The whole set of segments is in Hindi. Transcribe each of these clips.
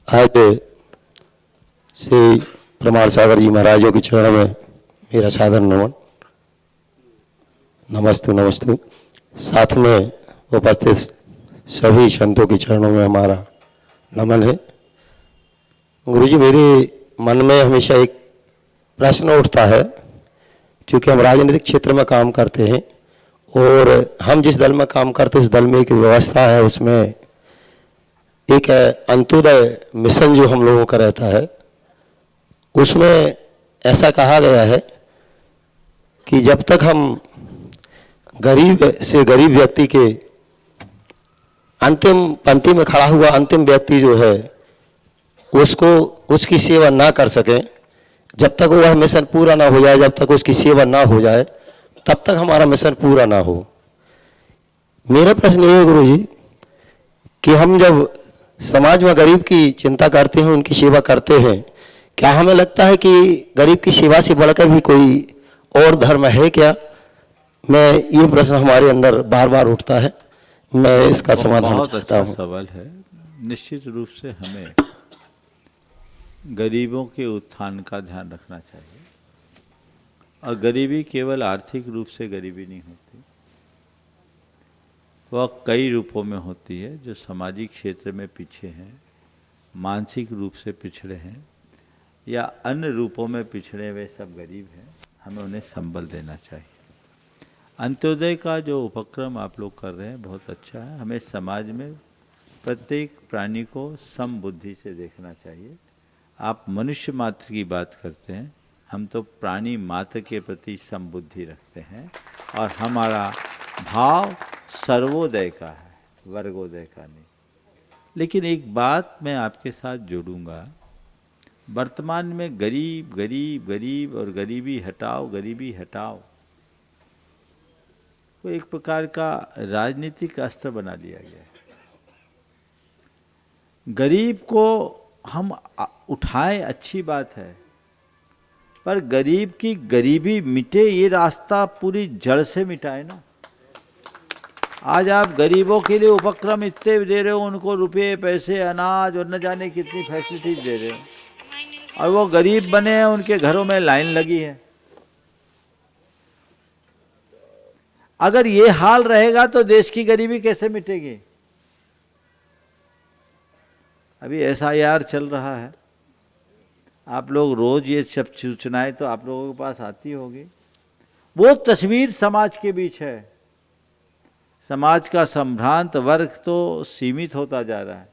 आज श्री प्रमाण सागर जी महाराजों के चरणों में मेरा सादर नमन, नमस्तु नमस्तु। साथ में उपस्थित सभी संतों के चरणों में हमारा नमन है। गुरुजी, मेरे मन में हमेशा एक प्रश्न उठता है, क्योंकि हम राजनीतिक क्षेत्र में काम करते हैं और हम जिस दल में काम करते हैं उस दल में एक व्यवस्था है, उसमें एक अंत्योदय मिशन जो हम लोगों का रहता है, उसमें ऐसा कहा गया है कि जब तक हम गरीब से गरीब व्यक्ति के अंतिम पंक्ति में खड़ा हुआ अंतिम व्यक्ति जो है उसको उसकी सेवा ना कर सकें, जब तक वह मिशन पूरा ना हो जाए, जब तक उसकी सेवा ना हो जाए, तब तक हमारा मिशन पूरा ना हो। मेरा प्रश्न ये है गुरुजी कि हम जब समाज में गरीब की चिंता करते हैं, उनकी सेवा करते हैं, क्या हमें लगता है कि गरीब की सेवा से बढ़कर भी कोई और धर्म है क्या? मैं ये प्रश्न हमारे अंदर बार बार उठता है, मैं इसका समाधान चाहता हूँ। सवाल है। निश्चित रूप से हमें गरीबों के उत्थान का ध्यान रखना चाहिए, और गरीबी केवल आर्थिक रूप से गरीबी नहीं होती, वह कई रूपों में होती है। जो सामाजिक क्षेत्र में पीछे हैं, मानसिक रूप से पिछड़े हैं, या अन्य रूपों में पिछड़े हुए सब गरीब हैं, हमें उन्हें संबल देना चाहिए। अंत्योदय का जो उपक्रम आप लोग कर रहे हैं बहुत अच्छा है। हमें समाज में प्रत्येक प्राणी को समबुद्धि से देखना चाहिए। आप मनुष्य मात्र की बात करते हैं, हम तो प्राणी मात्र के प्रति समबुद्धि रखते हैं, और हमारा भाव सर्वोदय का है, वर्गोदय का नहीं। लेकिन एक बात मैं आपके साथ जोड़ूंगा, वर्तमान में गरीब गरीब गरीब और गरीबी हटाओ गरीबी हटाओ को एक प्रकार का राजनीतिक अस्त्र बना लिया गया है। गरीब को हम उठाएं, अच्छी बात है, पर गरीब की गरीबी मिटे ये रास्ता पूरी जड़ से मिटाए ना। आज आप गरीबों के लिए उपक्रम इतने दे रहे हो, उनको रुपए पैसे अनाज और न जाने कितनी फैसिलिटीज दे रहे हो, और वो गरीब बने हैं, उनके घरों में लाइन लगी है। अगर ये हाल रहेगा तो देश की गरीबी कैसे मिटेगी? अभी SIR चल रहा है, आप लोग रोज ये सब सूचनाएं तो आप लोगों के पास आती होगी। वो तस्वीर समाज के बीच है। समाज का संभ्रांत वर्ग तो सीमित होता जा रहा है,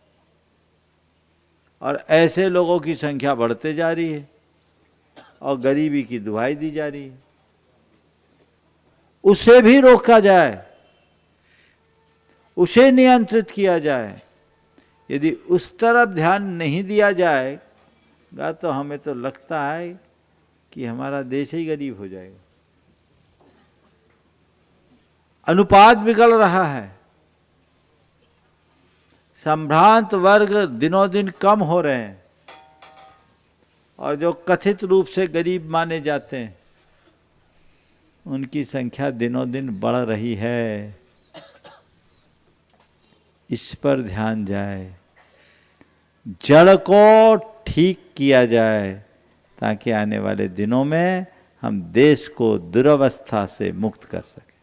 और ऐसे लोगों की संख्या बढ़ते जा रही है, और गरीबी की दुहाई दी जा रही है। उसे भी रोका जाए, उसे नियंत्रित किया जाए। यदि उस तरफ ध्यान नहीं दिया जाएगा तो हमें तो लगता है कि हमारा देश ही गरीब हो जाएगा। अनुपात बिगड़ रहा है, संभ्रांत वर्ग दिनों दिन कम हो रहे हैं, और जो कथित रूप से गरीब माने जाते हैं उनकी संख्या दिनों दिन बढ़ रही है। इस पर ध्यान जाए, जड़ को ठीक किया जाए, ताकि आने वाले दिनों में हम देश को दुरवस्था से मुक्त कर सकें।